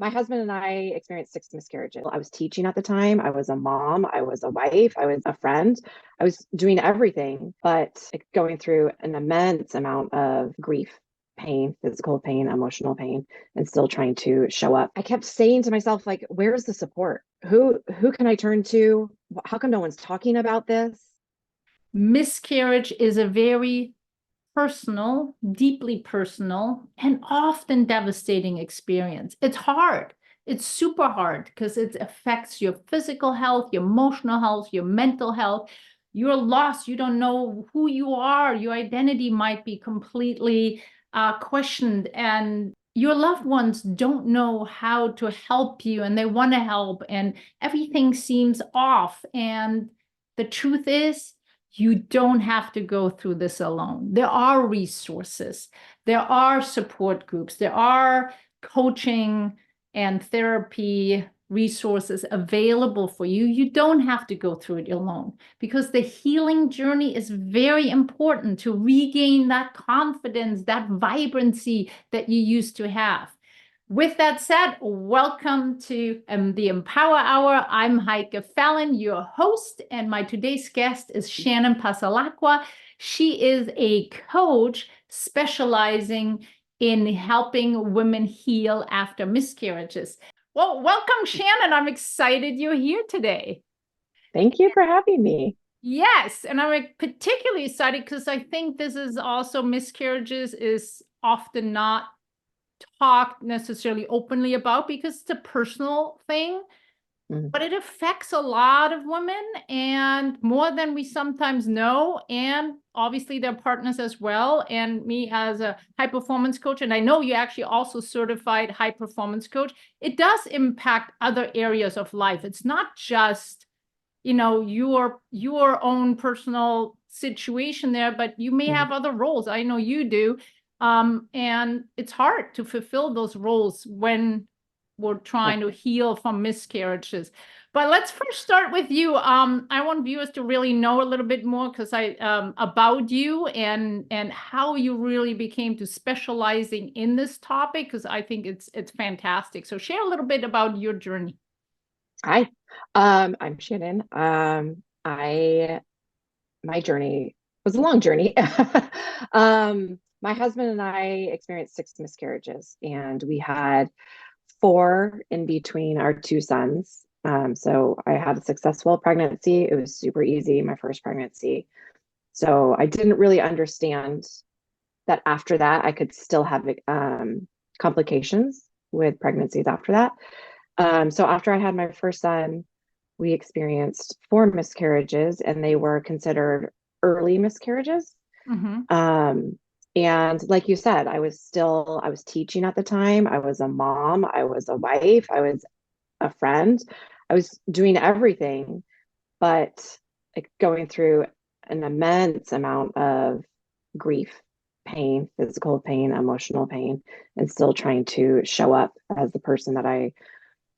My husband and I experienced 6 miscarriages. I was teaching at the time. I was a mom. I was a wife. I was a friend. I was doing everything, but going through an immense amount of grief, pain, physical pain, emotional pain, and still trying to show up. I kept saying to myself, like, where's the support? Who can I turn to? How come no one's talking about this? Miscarriage is a very personal, deeply personal, and often devastating experience. It's hard. It's super hard because it affects your physical health, your emotional health, your mental health. You're lost. You don't know who you are. Your identity might be completely questioned, and your loved ones don't know how to help you, and they want to help, and everything seems off. And the truth is, you don't have to go through this alone. There are resources, there are support groups, there are coaching and therapy resources available for you. You don't have to go through it alone, because the healing journey is very important to regain that confidence, that vibrancy that you used to have. With that said, welcome to the Empower Hour. I'm Heike Fallon, your host, and my today's guest is Shannon Passalaqua. She is a coach specializing in helping women heal after miscarriages. Well, welcome, Shannon. I'm excited you're here today. Thank you for having me. Yes, and I'm particularly excited because I think this is also miscarriages is often not talked necessarily openly about because it's a personal thing, but it affects a lot of women and more than we sometimes know, and obviously their partners as well. And me as a high performance coach, and I know you actually also certified high performance coach, it does impact other areas of life. It's not just your own personal situation there, but you may have other roles. I know you do. And it's hard to fulfill those roles when we're trying to heal from miscarriages. But let's first start with you. I want viewers to really know a little bit more because about you and how you really became to specializing in this topic, because I think it's fantastic. So share a little bit about your journey. Hi, I'm Shannon. I My journey was a long journey. My husband and I experienced 6 miscarriages, and we had 4 in between our 2 sons. So I had a successful pregnancy. It was super easy, my first pregnancy. So I didn't really understand that after that I could still have complications with pregnancies after that. So after I had my first son, we experienced 4 miscarriages, and they were considered early miscarriages. And like you said, I was teaching at the time. I was a mom. I was a wife. I was a friend. I was doing everything, but going through an immense amount of grief, pain, physical pain, emotional pain, and still trying to show up as the person that I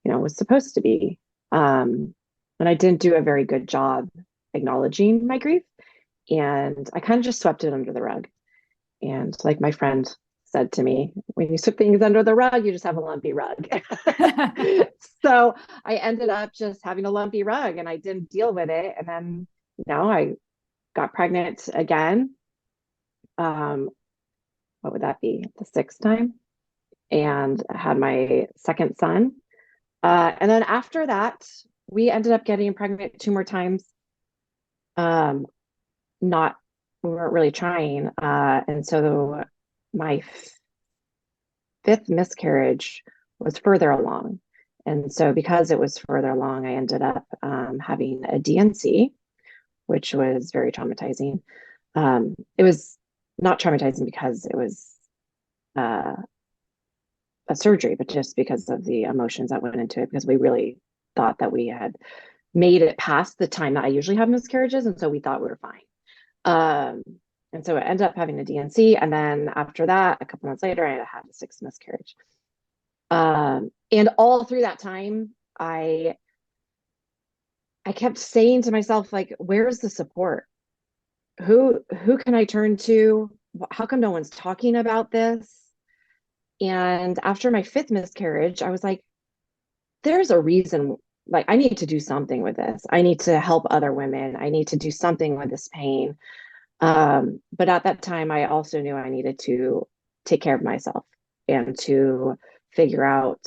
was supposed to be. And I didn't do a very good job acknowledging my grief. And I kind of just swept it under the rug. And like my friend said to me, when you sweep things under the rug, you just have a lumpy rug. So I ended up just having a lumpy rug and I didn't deal with it. And then, I got pregnant again. What would that be? The 6th time. And I had my second son. And then after that, we ended up getting pregnant 2 more times. Not, we weren't really trying. And so my 5th miscarriage was further along. And so because it was further along, I ended up having a DNC, which was very traumatizing. It was not traumatizing because it was a surgery, but just because of the emotions that went into it, because we really thought that we had made it past the time that I usually have miscarriages. And so we thought we were fine. And so I ended up having a DNC. And then after that, a couple months later, I had a 6th miscarriage. And all through that time, I kept saying to myself, like, where's the support? Who can I turn to? How come no one's talking about this? And after my 5th miscarriage, I was like, there's a reason, like I need to do something with this. I need to help other women. I need to do something with this pain. But at that time, I also knew I needed to take care of myself and to figure out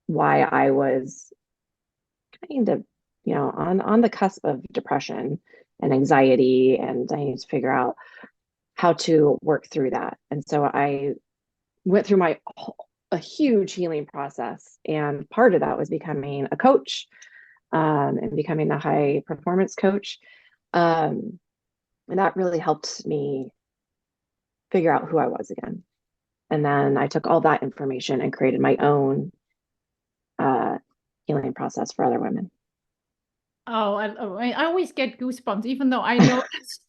why I was kind of, on the cusp of depression and anxiety, and I needed to figure out how to work through that. And so I went through a huge healing process, and part of that was becoming a coach, and becoming a high performance coach. And that really helped me figure out who I was again. And then I took all that information and created my own uh, healing process for other women. Oh, I always get goosebumps, even though I know this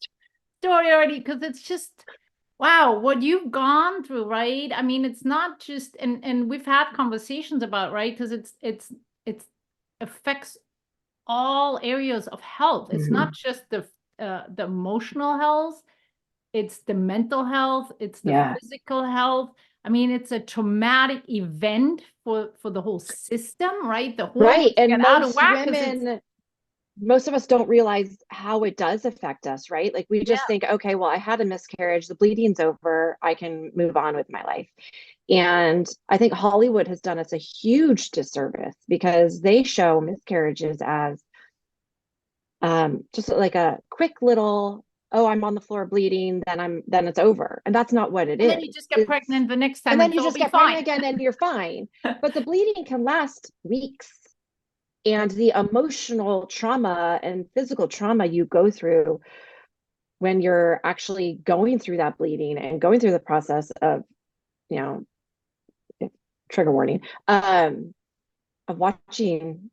story already, because it's just, wow, what you've gone through, right? I mean, it's not just, and we've had conversations about, right? Because it's affects all areas of health. It's not Mm-hmm. just the emotional health, it's the mental health, it's the Yeah. physical health. I mean, it's a traumatic event for the whole system, right? The Right. hormones get And out of whack because it's, most of us don't realize how it does affect us, right? Like we just yeah. think, okay, well, I had a miscarriage, the bleeding's over, I can move on with my life. And I think Hollywood has done us a huge disservice because they show miscarriages as just like a quick little, oh, I'm on the floor bleeding, then it's over. And that's not what it And then is. you just get It's pregnant the next And time then and you so it'll just be get pregnant fine. again and you're fine. But the bleeding can last weeks. And the emotional trauma and physical trauma you go through when you're actually going through that bleeding and going through the process of, you know, trigger warning, of watching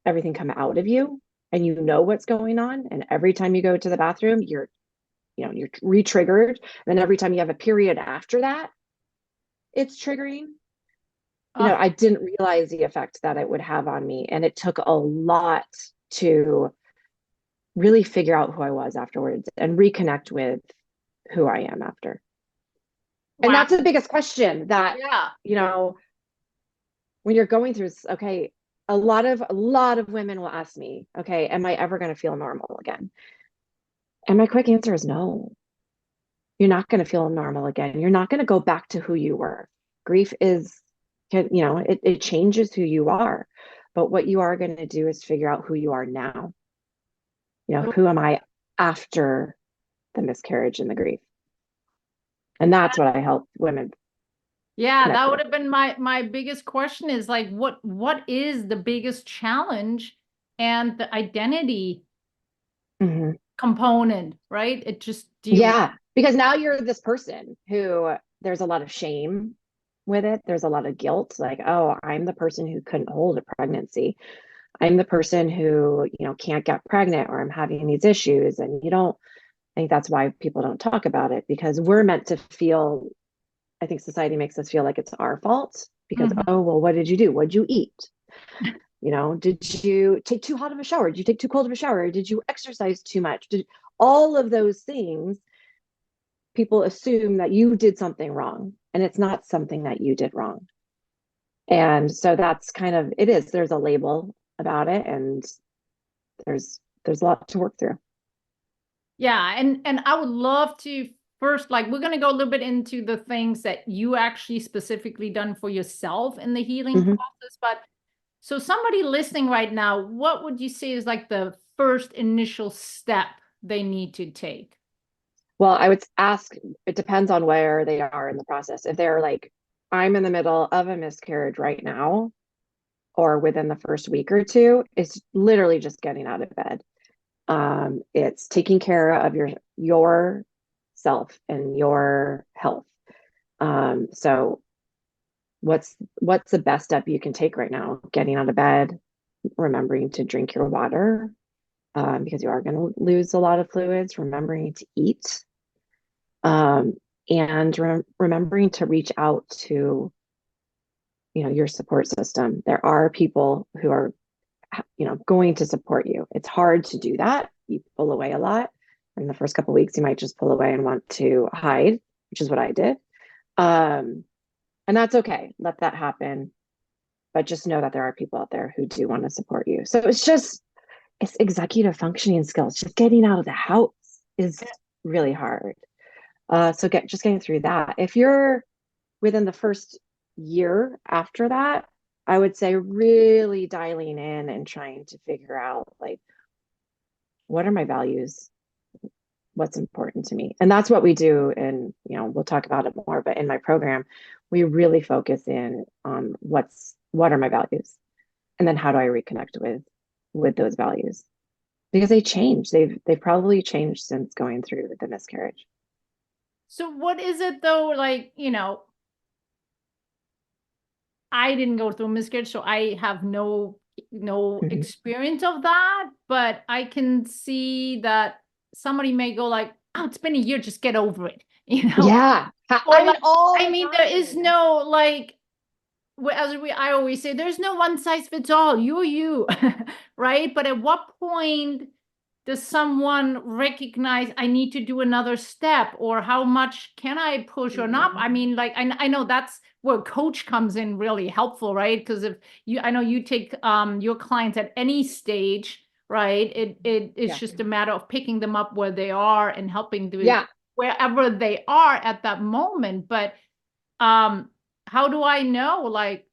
everything come out of you, and you know what's going on. And every time you go to the bathroom, you're re-triggered. And then every time you have a period after that, it's triggering. Oh, I didn't realize the effect that it would have on me. And it took a lot to really figure out who I was afterwards and reconnect with who I am after. And wow. that's the biggest question that, Yeah. you know, when you're going through, okay, a lot of women will ask me, okay, am I ever going to feel normal again? And my quick answer is no. You're not going to feel normal again. You're not going to go back to who you were. Grief it changes who you are. But what you are going to do is figure out who you are now. Who am I after the miscarriage and the grief? And that's what I help women Yeah, connect that would with. have been my biggest question is like what is the biggest challenge and the identity Mhm. component, right? It just do you Yeah, because now you're this person who there's a lot of shame with it. There's a lot of guilt, like, oh, I'm the person who couldn't hold a pregnancy. I'm the person who, can't get pregnant, or I'm having these issues. And you don't I think that's why people don't talk about it, because we're meant to feel, I think society makes us feel like it's our fault because, Mhm. oh, well, what did you do? What did you eat? Did you take too hot of a shower? Did you take too cold of a shower? Did you exercise too much? All of those things, people assume that you did something wrong, and it's not something that you did wrong. And so that's kind of it is. There's a label about it, and there's a lot to work through. Yeah, and I would love to first, like, we're gonna go a little bit into the things that you actually specifically done for yourself in the healing Mm-hmm. process. But so somebody listening right now, what would you say is like the first initial step they need to take? Well, I would ask, it depends on where they are in the process. If they're like, I'm in the middle of a miscarriage right now, or within the first week or two, it's literally just getting out of bed. It's taking care of your self and your health. So what's the best step you can take right now? Getting out of bed, remembering to drink your water, because you are going to lose a lot of fluids, remembering to eat, um, and remembering to reach out to your support system. There are people who are going to support you. It's hard to do that. You pull away a lot. In the first couple of weeks, you might just pull away and want to hide, which is what I did. And that's okay. Let that happen. but just know that there are people out there who do want to support you. So it's executive functioning skills. Just getting out of the house is really hard. So just getting through that. If you're within the first year after that, I would say really dialing in and trying to figure out like, what are my values? What's important to me? And that's what we do. And, we'll talk about it more, but in my program, we really focus in on what are my values? And then how do I reconnect with those values? Because they change. They've probably changed since going through the miscarriage. So what is it though? Like, I didn't go through miscarriage, so I have no experience of that, but I can see that somebody may go like, oh, it's been a year, just get over it, Yeah. Or I mean, like, all I the mean, there is time. no like, I always say, there's no one size fits all. You're you, right? But at what point does someone recognize I need to do another step, or how much can I push or not? I mean, like, I know that's where coach comes in really helpful, right? Because if I know you take your clients at any stage, right? It's Yeah. just a matter of picking them up where they are and helping them Yeah. wherever they are at that moment. But how do I know, like,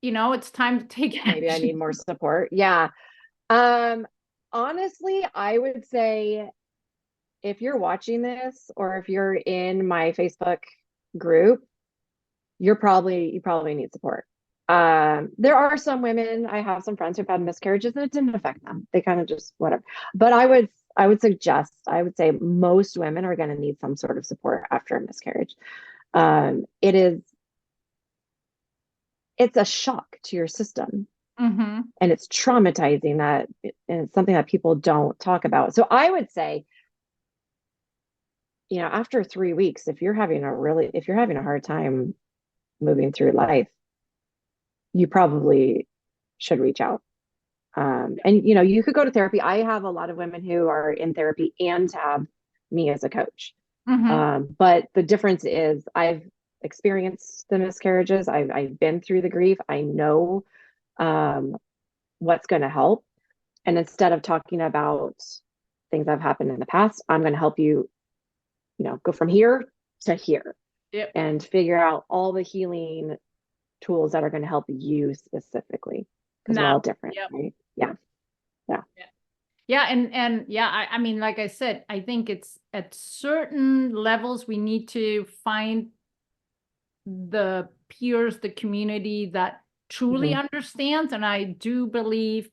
it's time to take Maybe I need action? more support. Yeah. Um, Honestly, I would say if you're watching this or if you're in my Facebook group, you probably need support. There are some women, I have some friends who've had miscarriages and it didn't affect them. They kind of just whatever. But I would say most women are going to need some sort of support after a miscarriage. It's a shock to your system Mm-hmm. and it's traumatizing and it's something that people don't talk about. So I would say, after 3 weeks, if you're having a hard time moving through life, you probably should reach out. And you could go to therapy. I have a lot of women who are in therapy and have me as a coach. Mm-hmm. But the difference is I've experienced the miscarriages. I've been through the grief. I know what's going to help. And instead of talking about things that have happened in the past, I'm going to help you, go from here to here Yep. and figure out all the healing tools that are going to help you specifically because we're Now. all different, Yep. right? Yeah. Yeah. Yeah. Yeah, and yeah, I mean, like I said, I think it's at certain levels we need to find the peers, the community that truly Mm-hmm. understands. And I do believe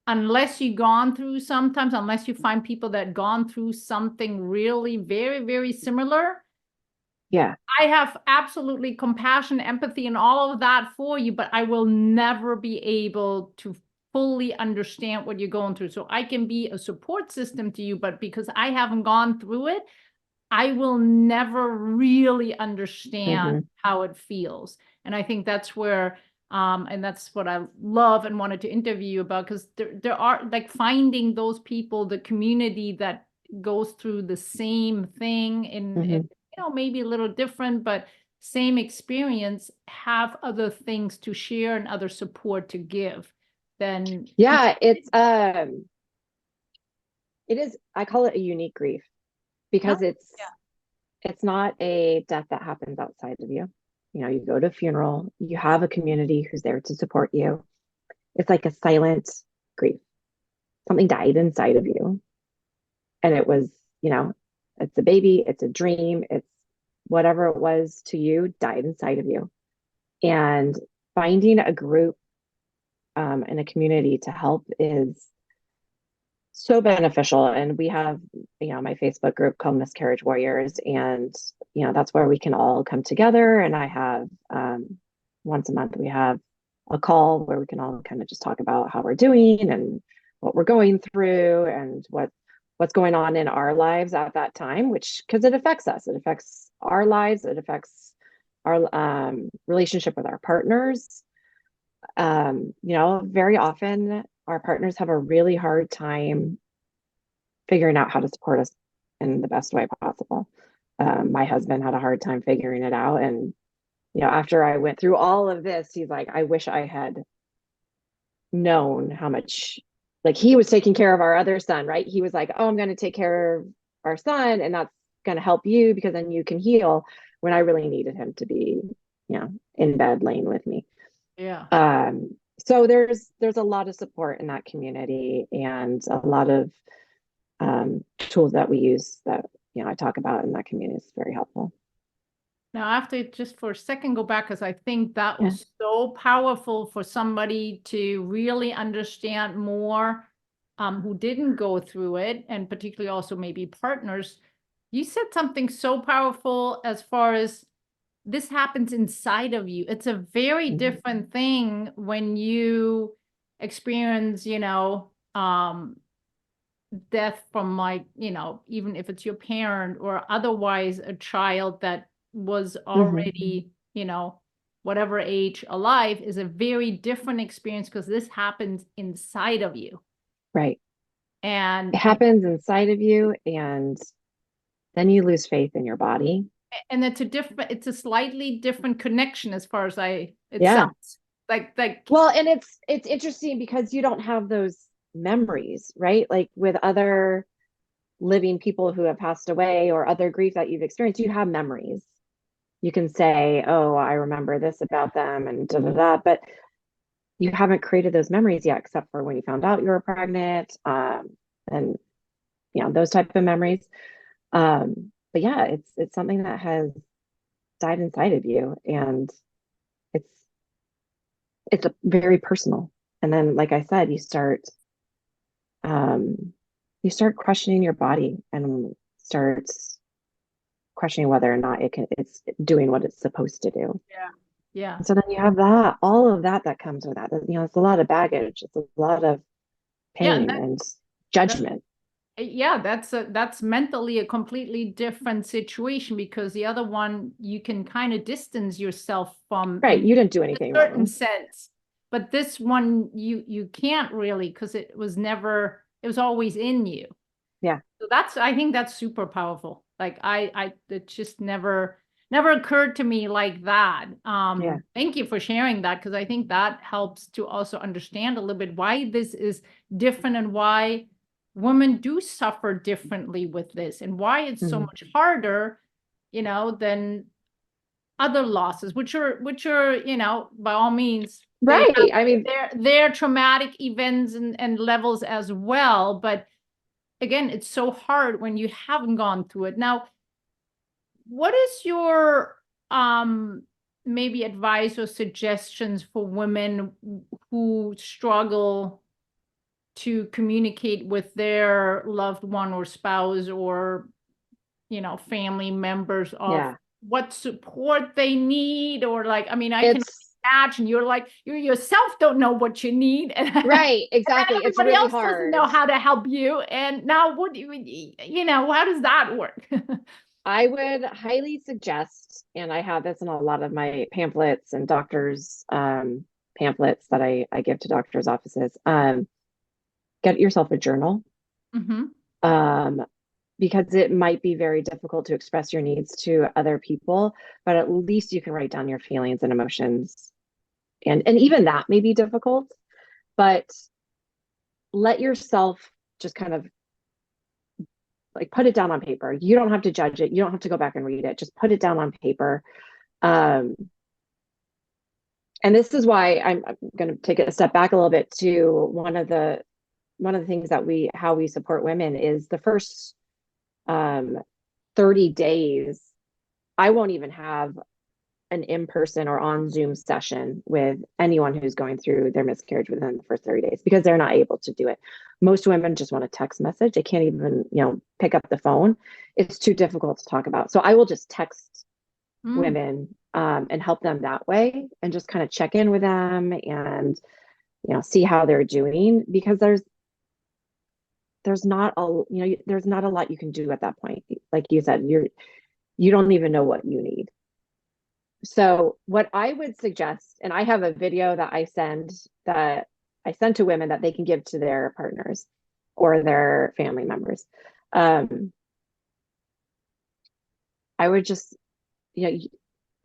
unless you've gone through sometimes, unless you find people that gone through something really very, very similar, Yeah. I have absolutely compassion, empathy, and all of that for you, but I will never be able to fully understand what you're going through. So I can be a support system to you, but because I haven't gone through it, I will never really understand Mm-hmm. how it feels. And I think that's where, and that's what I love and wanted to interview you about, because there are like finding those people, the community that goes through the same thing in Mm-hmm. maybe a little different, but same experience, have other things to share and other support to give. Then Yeah. It is, I call it a unique grief oh, because yeah. it's not a death that happens outside of you. You go to a funeral, you have a community who's there to support you. It's like a silent grief. Something died inside of you. And it was, you know, it's a baby, it's a dream, it's whatever it was to you died inside of you. And finding a group and a community to help is so beneficial. And we have, my Facebook group called Miscarriage Warriors. And, that's where we can all come together. And I have once a month, we have a call where we can all kind of just talk about how we're doing and what we're going through and what's going on in our lives at that time, which because it affects us, it affects our lives, it affects our relationship with our partners. Very often our partners have a really hard time figuring out how to support us in the best way possible. My husband had a hard time figuring it out, and after I went through all of this, he's like, I wish I had known how much, like, he was taking care of our other son, right? He was like, oh, I'm going to take care of our son, and that's going to help you because then you can heal, when I really needed him to be, in bed laying with me. Yeah. So there's a lot of support in that community, and a lot of tools that we use that, I talk about in that community. Is very helpful. Now, I have to just for a second go back, because I think that Yeah. was so powerful for somebody to really understand more, who didn't go through it, and particularly also maybe partners. You said something so powerful as far as this happens inside of you. It's a very Mhm. different thing when you experience, death from, like, even if it's your parent or otherwise a child that was Mhm. already, whatever age alive, is a very different experience because this happens inside of you. Right. It And happens inside of you, and then you lose faith in your body. it's a slightly different connection as far as it Yeah. sounds like Well, and it's interesting because you don't have those memories, right? Like with other living people who have passed away, or other grief that you've experienced, you have memories. You can say, "Oh, I remember this about them," and da da da. But you haven't created those memories yet, except for when you found out you were pregnant, and those type of memories. But yeah, it's something that has died inside of you, and it's it's a very personal. And then, like I said, um, you start questioning your body, and starts questioning whether or not it's doing what it's supposed to do. yeah, yeah, And so then you have that, all of that that comes with that. It's a lot of baggage. It's a lot of yeah, and pain and that judgment. yeah, that's mentally a completely different situation, because the other one you can kind of distance yourself from Right. in You didn't do a anything certain wrong. sense, but this one you can't really, because it was always in you. Yeah. So I think that's super powerful. Like it just never occurred to me like that. Yeah. Thank you for sharing that, because I think that helps to also understand a little bit why this is different, and why women do suffer differently with this, and why it's so Mhm. much harder, than other losses, which are, by all means, they have Right. I mean, their traumatic events and levels as well. But again, it's so hard when you haven't gone through it. Now, what is your maybe advice or suggestions for women who struggle to communicate with their loved one or spouse, or family members, of yeah. what support they need? Or, like, I mean, I can It's imagine you're like, you yourself don't know what you need, and right. then Exactly. It's everybody really else doesn't know hard. how to help you. And now what do how does that work? I would highly suggest, and I have this in a lot of my pamphlets and doctors' pamphlets that I give to doctors' offices. Get yourself a journal, Hmm. um, because it might be very difficult to express your needs to other people, but at least you can write down your feelings and emotions. And even that may be difficult, but let yourself just kind of like put it down on paper. You don't have to judge it. You don't have to go back and read it. Just put it down on paper. Um, and this is why I'm going to take it a step back a little bit to one of the things that how we support women is the first um, 30 days. I won't even have an in-person or on Zoom session with anyone who's going through their miscarriage within the first 30 days, because they're not able to do it. Most women just want a text message. They can't even, pick up the phone. It's too difficult to talk about. So I will just text Mm. women, and help them that way, and just kind of check in with them, and, see how they're doing, because there's not a lot you can do at that point. Like you said, you don't even know what you need. So what I would suggest, and I have a video that I send to women that they can give to their partners or their family members. Um, I would just, you know,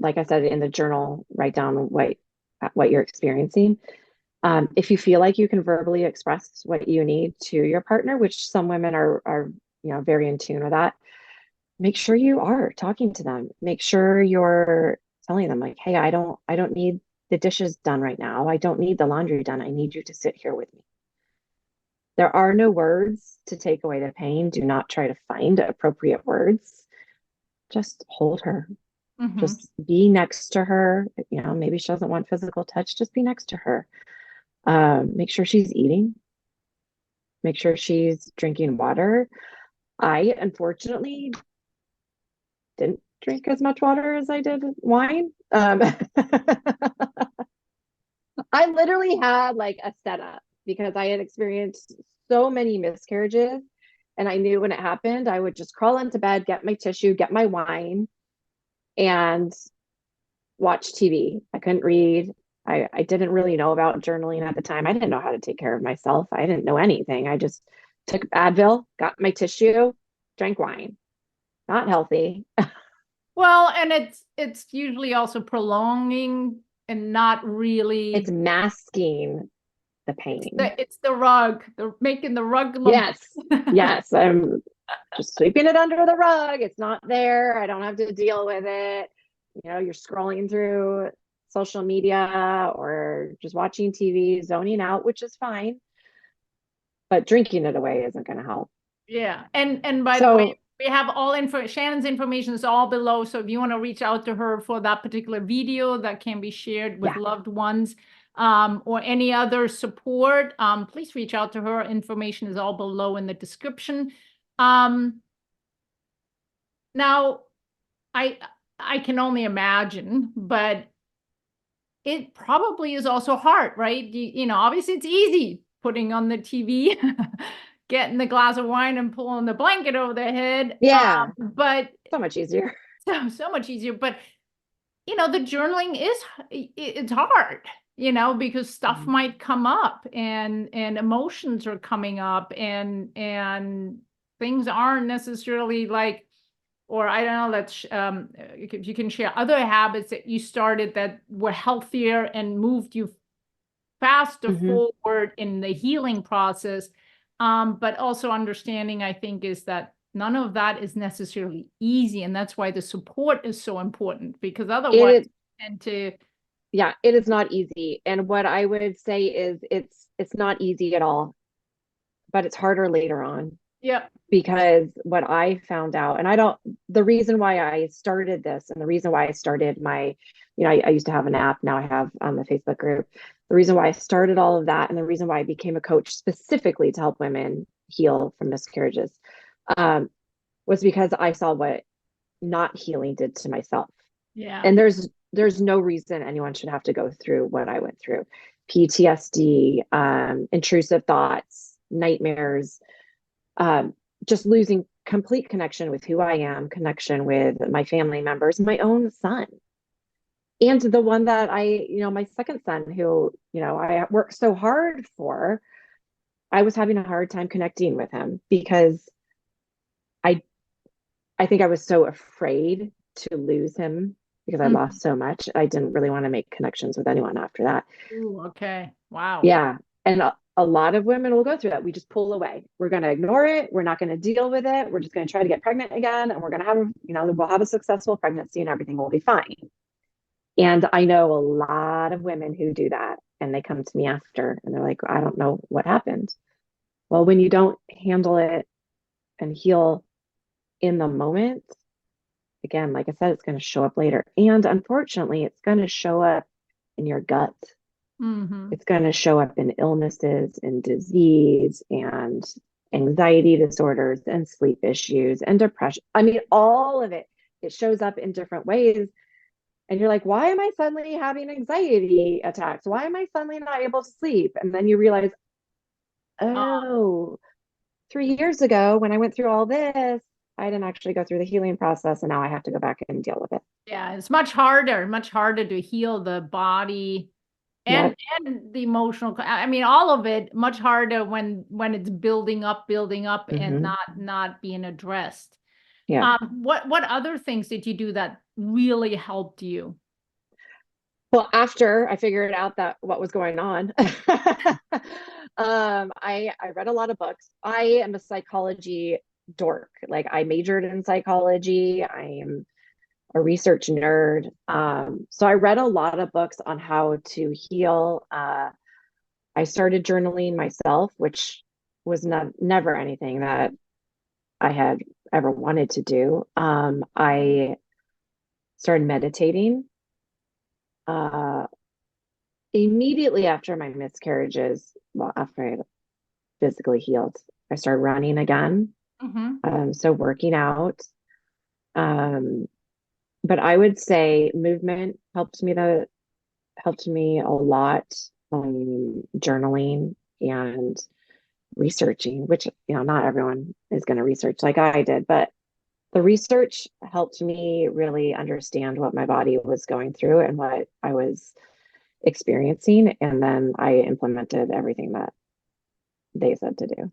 like I said in the journal, write down what you're experiencing. If you feel like you can verbally express what you need to your partner, which some women are very in tune with that, make sure you are talking to them. Make sure you're telling them like, hey, I don't need the dishes done right now. I don't need the laundry done. I need you to sit here with me. There are no words to take away the pain. Do not try to find appropriate words. Just hold her. Mm-hmm. Just be next to her. Maybe she doesn't want physical touch. Just be next to her. Make sure she's eating. Make sure she's drinking water. I unfortunately didn't drink as much water as I did wine. I literally had like a setup because I had experienced so many miscarriages. And I knew when it happened, I would just crawl into bed, get my tissue, get my wine, and watch TV. I couldn't read. I didn't really know about journaling at the time. I didn't know how to take care of myself. I didn't know anything. I just took Advil, got my tissue, drank wine. Not healthy. Well, and it's usually also prolonging and not It's really masking the pain. it's the rug, the making the rug lump. Yes. Yes. I'm just sweeping it under the rug. It's not there. I don't have to deal with it. You're scrolling through social media or just watching TV, zoning out, which is fine, but drinking it away isn't going to help. Yeah. And by the way, So, we have all Shannon's information is all below. So if you want to reach out to her for that particular video that can be shared with yeah. loved ones, or any other support, please reach out to her. Information is all below in the description. Now I can only imagine, but it probably is also hard, right? Obviously it's easy putting on the TV, getting the glass of wine and pulling the blanket over their head. Yeah. But So much easier. so much easier. But the journaling it's hard, because stuff might come up and emotions are coming up and things aren't necessarily like, or I don't know, let's you can share other habits that you started that were healthier and moved you faster Mm-hmm. forward in the healing process. But also understanding, I think, is that none of that is necessarily easy. And that's why the support is so important, because otherwise, It and to, yeah, it is not easy. And what I would say is it's not easy at all, but it's harder later on. yeah. Because what I found out, and I don't, the reason why I started this and the reason why I started I used to have an app, now I have on the Facebook group. The reason why I started all of that and the reason why I became a coach specifically to help women heal from miscarriages was because I saw what not healing did to myself. Yeah. And there's no reason anyone should have to go through what I went through. PTSD, intrusive thoughts, nightmares, just losing complete connection with who I am, connection with my family members, my own son. And the one that my second son, who, I worked so hard for, I was having a hard time connecting with him because I I think I was so afraid to lose him because I Mhm. lost so much. I didn't really want to make connections with anyone after that. Ooh, okay. Wow. Yeah. And a lot of women will go through that. We just pull away. We're going to ignore it. We're not going to deal with it. We're just going to try to get pregnant again. And we're going to have, we'll have a successful pregnancy and everything will be fine. And I know a lot of women who do that. And they come to me after and they're like, I don't know what happened. Well, when you don't handle it and heal in the moment, again, like I said, it's going to show up later. And unfortunately, it's going to show up in your gut. Mm-hmm. It's going to show up in illnesses and disease and anxiety disorders and sleep issues and depression. I mean, all of it, it shows up in different ways. And you're like, why am I suddenly having anxiety attacks? Why am I suddenly not able to sleep? And then you realize, oh, 3 years ago when I went through all this, I didn't actually go through the healing process. And now I have to go back and deal with it. Yeah, it's much harder to heal the body and Yep. and the emotional. I mean, all of it much harder when it's building up and Mm-hmm. not being addressed. Yeah. What other things did you do that really helped you? Well, after I figured out that what was going on, I read a lot of books. I am a psychology dork. Like I majored in psychology. I am a research nerd. So I read a lot of books on how to heal. I started journaling myself, which was never anything that I had ever wanted to do. I started meditating. Uh, Immediately after my miscarriages, well, after I physically healed, I started running again. Mm-hmm. So working out. Um, but I would say movement helped me a lot. Journaling and researching, which not everyone is going to research like I did, but the research helped me really understand what my body was going through and what I was experiencing, and then I implemented everything that they said to do.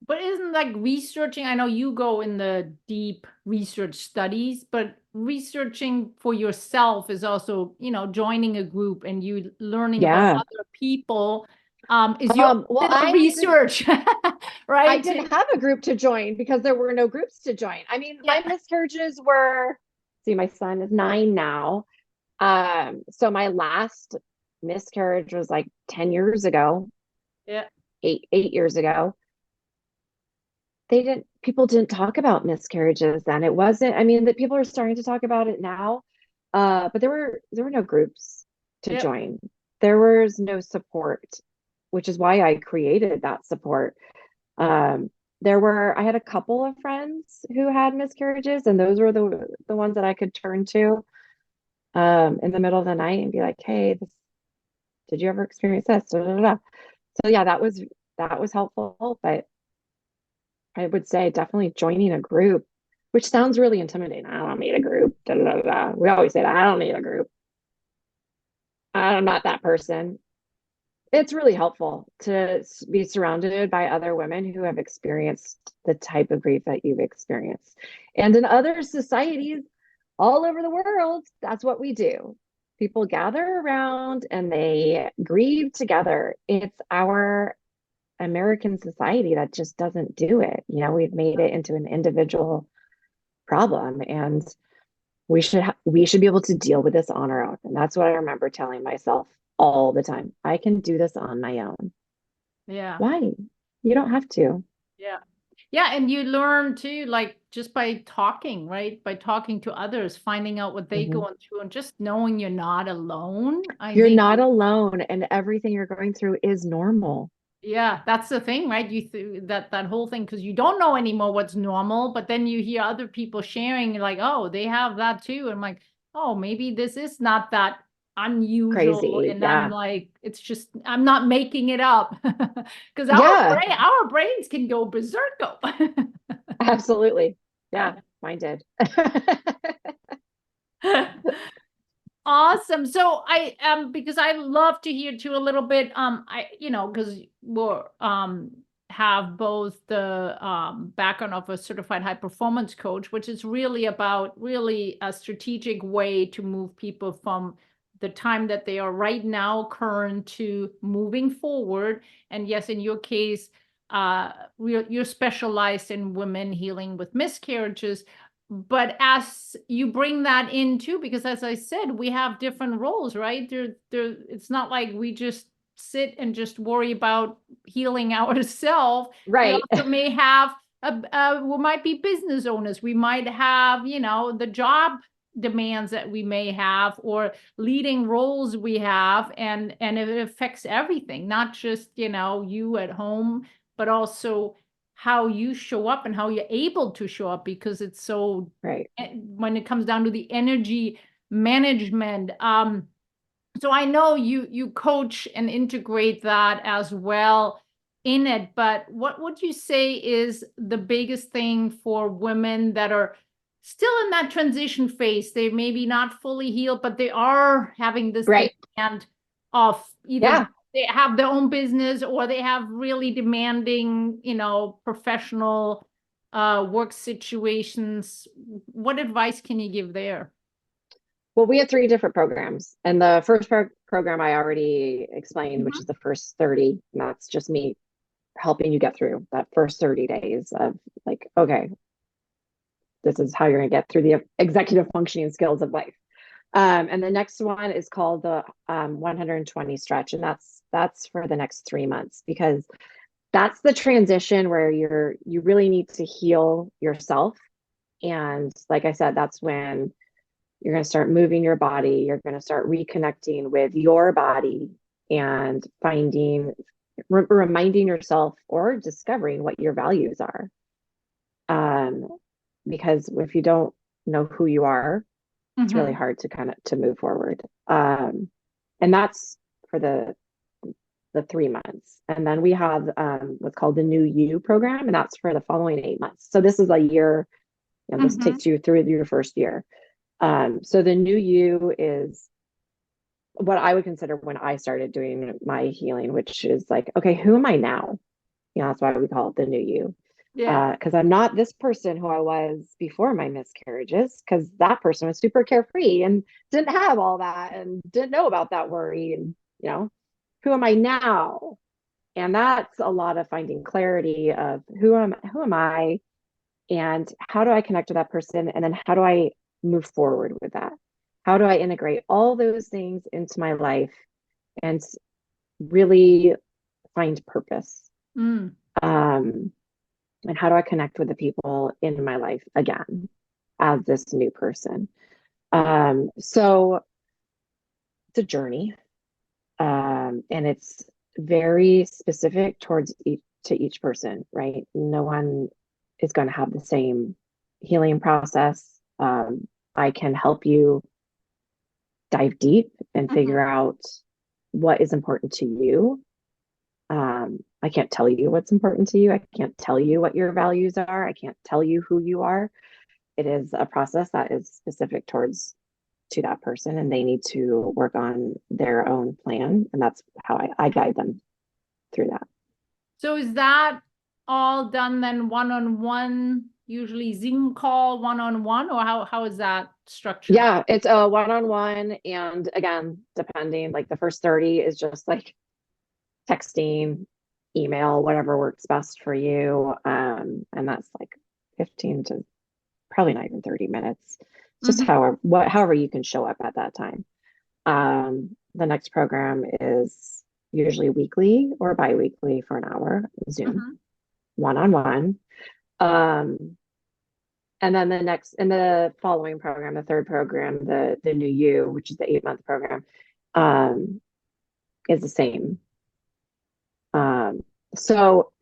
But isn't like researching, I know you go in the deep research studies, but researching for yourself is also, joining a group and you learning about Yeah. other people, is your Well, little research, I right? didn't have a group to join because there were no groups to join. I mean, Yeah, my miscarriages were, see, my son is 9 now. So my last miscarriage was like 10 years ago, yeah, 8 years ago. People didn't talk about miscarriages then. It wasn't, I mean, that people are starting to talk about it now. But there were no groups to yeah, join. There was no support, which is why I created that support. Um, I had a couple of friends who had miscarriages, and those were the ones that I could turn to in the middle of the night and be like, "Hey, did you ever experience this?" Da, da, da, da. So yeah, that was helpful, but I would say definitely joining a group, which sounds really intimidating. I don't need a group. Da, da, da, da. We always say that. I don't need a group. I'm not that person. It's really helpful to be surrounded by other women who have experienced the type of grief that you've experienced. And in other societies all over the world, that's what we do. People gather around and they grieve together. It's our American society that just doesn't do it. We've made it into an individual problem, and we should be able to deal with this on our own. And that's what I remember telling myself all the time. I can do this on my own. yeah. Why? You don't have to. Yeah. Yeah, and you learn too, like just by talking, right? By talking to others, finding out what they Mhm. going through, and just knowing you're not alone. I You're think, not alone, and everything you're going through is normal. yeah, that's the thing, right? You th that whole thing, because you don't know anymore what's normal, but then you hear other people sharing, like, oh, they have that too. And I'm like, oh, maybe this is not that unusual. Crazy. And I'm Yeah. like, it's just, I'm not making it up. Because Yeah, our brains can go berserk. absolutely. Yeah, mine did. Awesome. So I because I love to hear too a little bit because we're have both the background of a certified high performance coach, which is really about really a strategic way to move people from the time that they are right now current to moving forward. And yes, in your case, you're specialized in women healing with miscarriages, but as you bring that in too, because as I said, we have different roles, right? It's not like we just sit and just worry about healing ourselves. We Right. also may have we might be business owners. We might have, the job demands that we may have, or leading roles we have, and it affects everything, not just, you at home, but also how you show up and how you're able to show up, because it's so, Right. when it comes down to the energy management. So I know you coach and integrate that as well in it, but what would you say is the biggest thing for women that are still in that transition phase? They maybe not fully healed, but they are having this Right. demand of either Yeah. they have their own business, or they have really demanding, professional work situations. What advice can you give there? Well, we have three different programs. And the first program I already explained, which Mhm. is the first 30, and that's just me helping you get through that first 30 days of like, okay, this is how you're going to get through the executive functioning skills of life. And the next one is called the 120 stretch, and that's for the next 3 months, because that's the transition where you really need to heal yourself. And like I said, that's when you're going to start moving your body. You're going to start reconnecting with your body and reminding yourself or discovering what your values are. Um, because if you don't know who you are, it's really Mhm. hard to kind of to move forward. And that's for the 3 months. And then we have what's called the New You program, and that's for the following 8 months. So this is a year, this Mhm. takes you through your first year. So the New You is what I would consider when I started doing my healing, which is like, okay, who am I now? That's why we call it the New You. Yeah. Because I'm not this person who I was before my miscarriages, because that person was super carefree and didn't have all that and didn't know about that worry. And, who am I now? And that's a lot of finding clarity of who am I, and how do I connect to that person? And then how do I move forward with that? How do I integrate all those things into my life and really find purpose? Mm. Um, and how do I connect with the people in my life again as this new person? So it's a journey, and it's very specific to each person, right? No one is going to have the same healing process. I can help you dive deep and Mhm. figure out what is important to you. I can't tell you what's important to you. I can't tell you what your values are. I can't tell you who you are. It is a process that is specific towards to that person, and they need to work on their own plan. And that's how I guide them through that. So is that all done then one-on-one, usually Zoom call one-on-one, or how is that structured? Yeah, it's a one-on-one. And again, depending, like the first 30 is just like texting, email, whatever works best for you. And that's like 15 to probably not even 30 minutes. It's just Mhm. however you can show up at that time. The next program is usually weekly or bi-weekly for an hour, Zoom, Mhm. one-on-one. Um, and then the following program, the third program, the New You, which is the 8 month program, um, is the same. Um, so,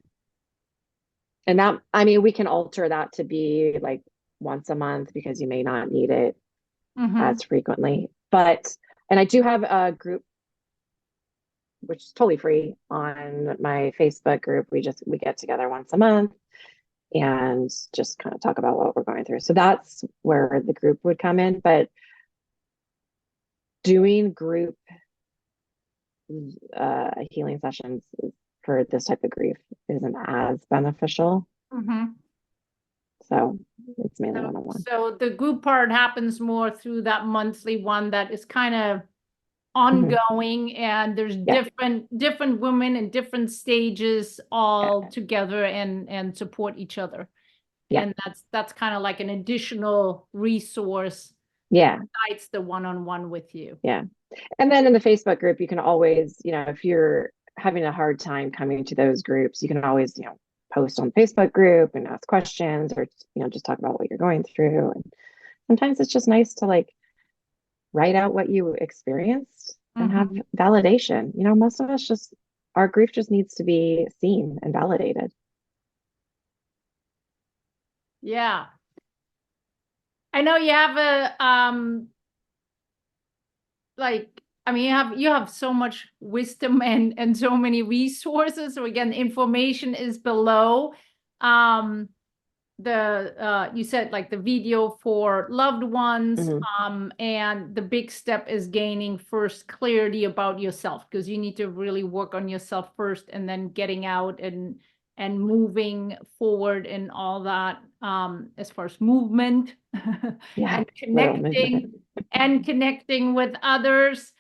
and that, I mean, we can alter that to be like once a month because you may not need it Mhm. as frequently. But, and I do have a group which is totally free on my Facebook group. We get together once a month and just kind of talk about what we're going through. So that's where the group would come in. But doing group healing sessions for this type of grief isn't as beneficial. Mhm. So it's mainly So, one on one. so the group part happens more through that monthly one that is kind of Mm-hmm. ongoing, and there's Yeah. different women in different stages all Yeah. together and support each other. Yeah. And that's kind of like an additional resource Yeah. besides the one-on-one with you. Yeah. And then in the Facebook group, you can always, if you're having a hard time coming to those groups, you can always, post on the Facebook group and ask questions, or, just talk about what you're going through. And sometimes it's just nice to like write out what you experienced and have Mhm. validation. Most of us our grief just needs to be seen and validated. Yeah. I know you have a like, I mean, you have so much wisdom and so many resources. So again, information is below. Um the you said like the video for loved ones, Mhm. and the big step is gaining first clarity about yourself, because you need to really work on yourself first, and then getting out and moving forward in all that, as far as movement Yeah, and little movement. connecting with others.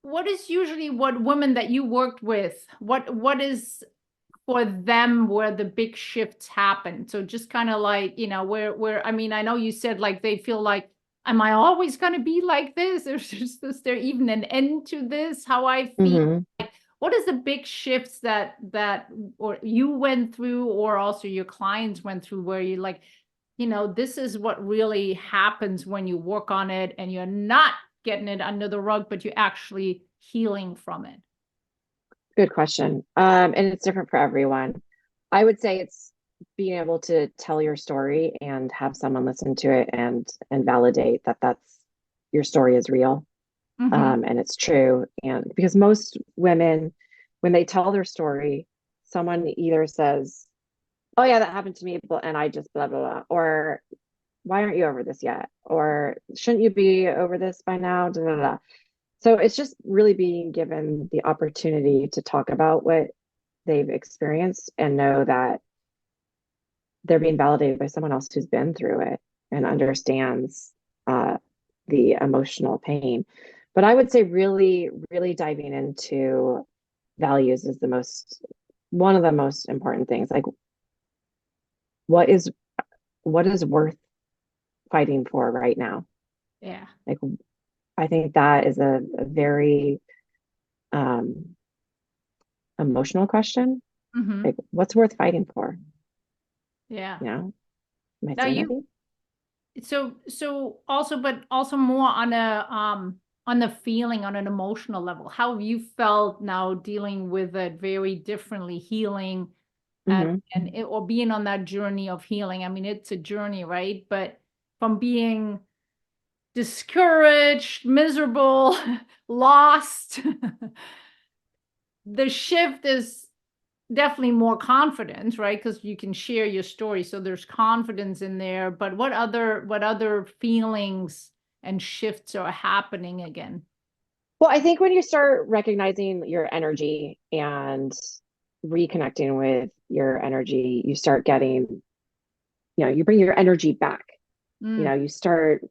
What is usually what women that you worked with, what is for them where the big shifts happen? So just kind of like, where, I mean, I know you said like they feel like, am I always going to be like this? Is there even an end to this? How I feel? Hmm. What is the big shifts that or you went through, or also your clients went through, where you like, this is what really happens when you work on it and you're not getting it under the rug, but you're actually healing from it? Good question. And it's different for everyone. I would say it's being able to tell your story and have someone listen to it and validate that that's your story is real, Mm-hmm. and it's true. And because most women, when they tell their story, someone either says, "Oh yeah, that happened to me," and I just blah blah blah, or "Why aren't you over this yet?" or "Shouldn't you be over this by now?" Da, da, da. So it's just really being given the opportunity to talk about what they've experienced and know that they're being validated by someone else who's been through it and understands uh, the emotional pain. But I would say really, really diving into values is one of the most important things. Like what is what is worth fighting for right now? Yeah. Like I think that is a very um, emotional question. Mm-hmm. Like what's worth fighting for? Yeah. You know, my Now you, sanity. so also, but also more on the feeling, on an emotional level. How have you felt now dealing with it very differently, healing Hmm. or being on that journey of healing? I mean, it's a journey, right? But from being discouraged, miserable, lost, the shift is definitely more confidence, right? Because you can share your story, so there's confidence in there. But what other feelings and shifts are happening again? Well, I think when you start recognizing your energy and reconnecting with your energy, you start getting, you bring your energy back. Mm, You start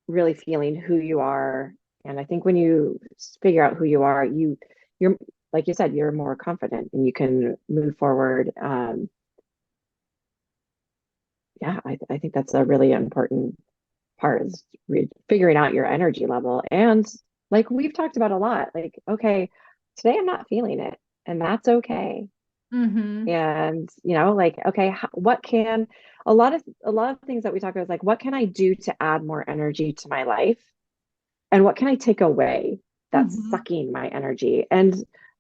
really feeling who you are. And I think when you figure out who you are, you're like you said, you're more confident and you can move forward. Yeah, I think that's a really important part is figuring out your energy level. And like we've talked about a lot, like, okay, today I'm not feeling it, and that's okay. mm-hmm, And like, okay, what can a lot of things that we talk about is like, what can I do to add more energy to my life? And what can I take away that's mm-hmm, sucking my energy? And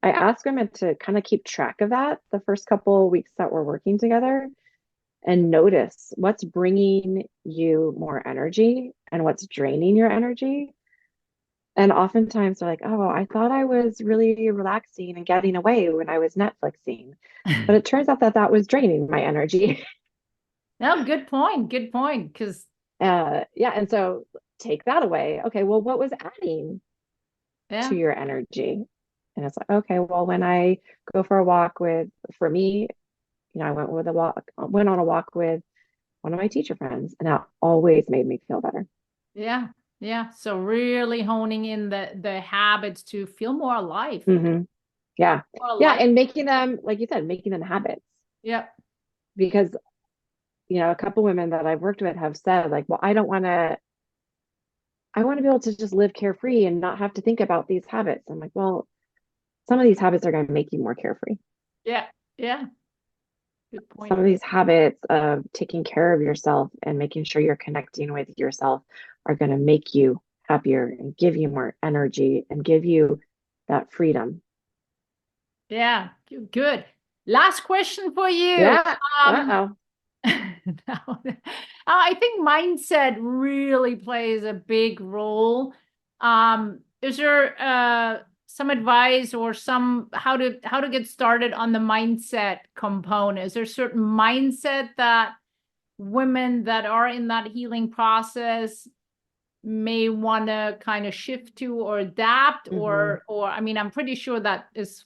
I ask women to kind of keep track of that the first couple weeks that we're working together and notice what's bringing you more energy and what's draining your energy. And oftentimes they're like, oh, I thought I was really relaxing and getting away when I was Netflixing. But it turns out that that was draining my energy. no, good point, because Yeah. And so take that away. Okay. Well, what was adding to yeah, your energy? And it's like, okay, well, when I go for a walk for me, I went on a walk with one of my teacher friends, and that always made me feel better. yeah, yeah. So really honing in the habits to feel more alive, Hmm. Yeah. more Yeah. alive. And making them, like you said, making them habits. Yeah. Because, a couple women that I've worked with have said, like, well, I want to be able to just live carefree and not have to think about these habits. I'm like, well, some of these habits are going to make you more carefree. Yeah. Yeah. Good Some point. of these habits of taking care of yourself and making sure you're connecting with yourself are going to make you happier and give you more energy and give you that freedom. Yeah. Good. Last question for you. Yeah. Um, Uh-oh. now, I think mindset really plays a big role. Is there some advice or some how to get started on the mindset component? Is there certain mindset that women that are in that healing process may want to kind of shift to or adapt, Mhm. or I mean, I'm pretty sure that is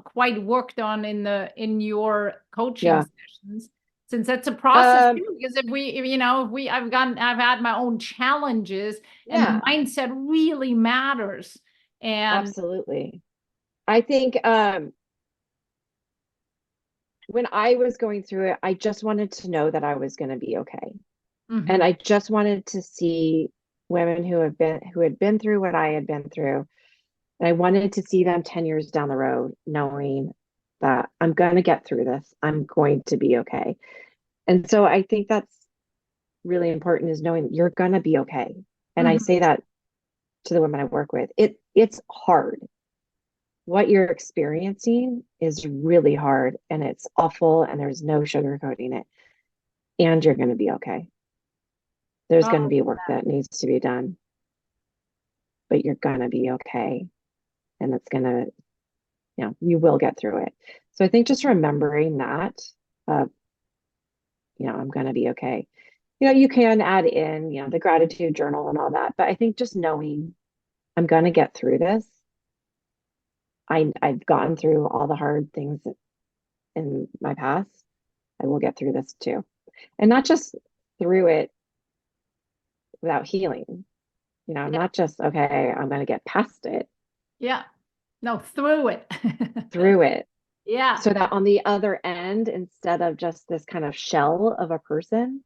quite worked on in your coaching Yeah. sessions, since that's a process Um, too. Because if I've had my own challenges, and yeah, mindset really matters. And absolutely. I think when I was going through it, I just wanted to know that I was going to be okay. And mhm. I just wanted to see women who had been through what I had been through. And I wanted to see them 10 years down the road, knowing that I'm going to get through this. I'm going to be okay. And so I think that's really important, is knowing you're going to be okay. And I Mhm. say that to the women I work with. It's hard. What you're experiencing is really hard and it's awful and there's no sugarcoating it. And you're going to be okay. There's going to Oh, be work that needs to be done, but you're going to be okay. And it's going to, you will get through it. So I think just remembering that, uh, I'm going to be okay. You can add in, the gratitude journal and all that, but I think just knowing I'm going to get through this. I've gotten through all the hard things in my past. I will get through this too. And not just through it without healing, yeah, not just, okay, I'm going to get past it, yeah. No, through it. through it. Yeah. So that on the other end, instead of just this kind of shell of a person,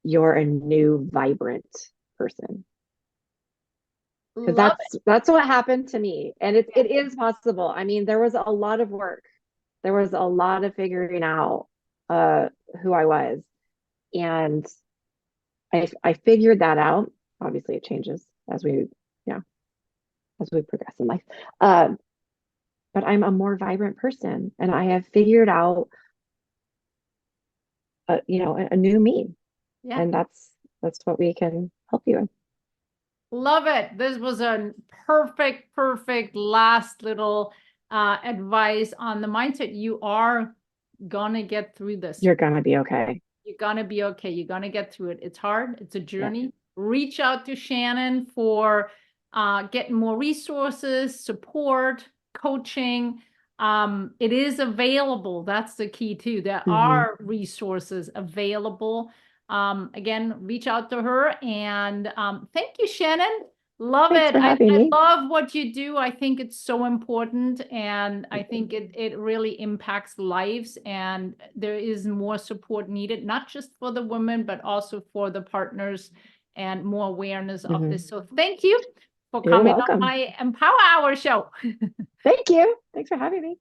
you're a new, vibrant person. Because Love that's what happened to me. And it. it is possible. I mean, there was a lot of work. There was a lot of figuring out uh who I was. And I figured that out. Obviously it changes yeah, as we progress in life. Um, but I'm a more vibrant person and I have figured out a new me. Yeah. And that's what we can help you with. Love it. This was a perfect last little advice on the mindset. You are gonna get through this. You're gonna be okay. You're gonna be okay. You're gonna get through it. It's hard. It's a Yeah. journey. Reach out to Shannon for getting more resources, support, coaching. It is available. That's the key too. There Hmm. are resources available. Again, reach out to her, and thank you, Shannon. Love Thanks it. for having I me. love what you do. I think it's so important, and I think it really impacts lives, and there is more support needed, not just for the women, but also for the partners, and more awareness of Hmm. this. So thank you for You're coming on welcome. my Empower Hour show. Thank you. Thanks for having me.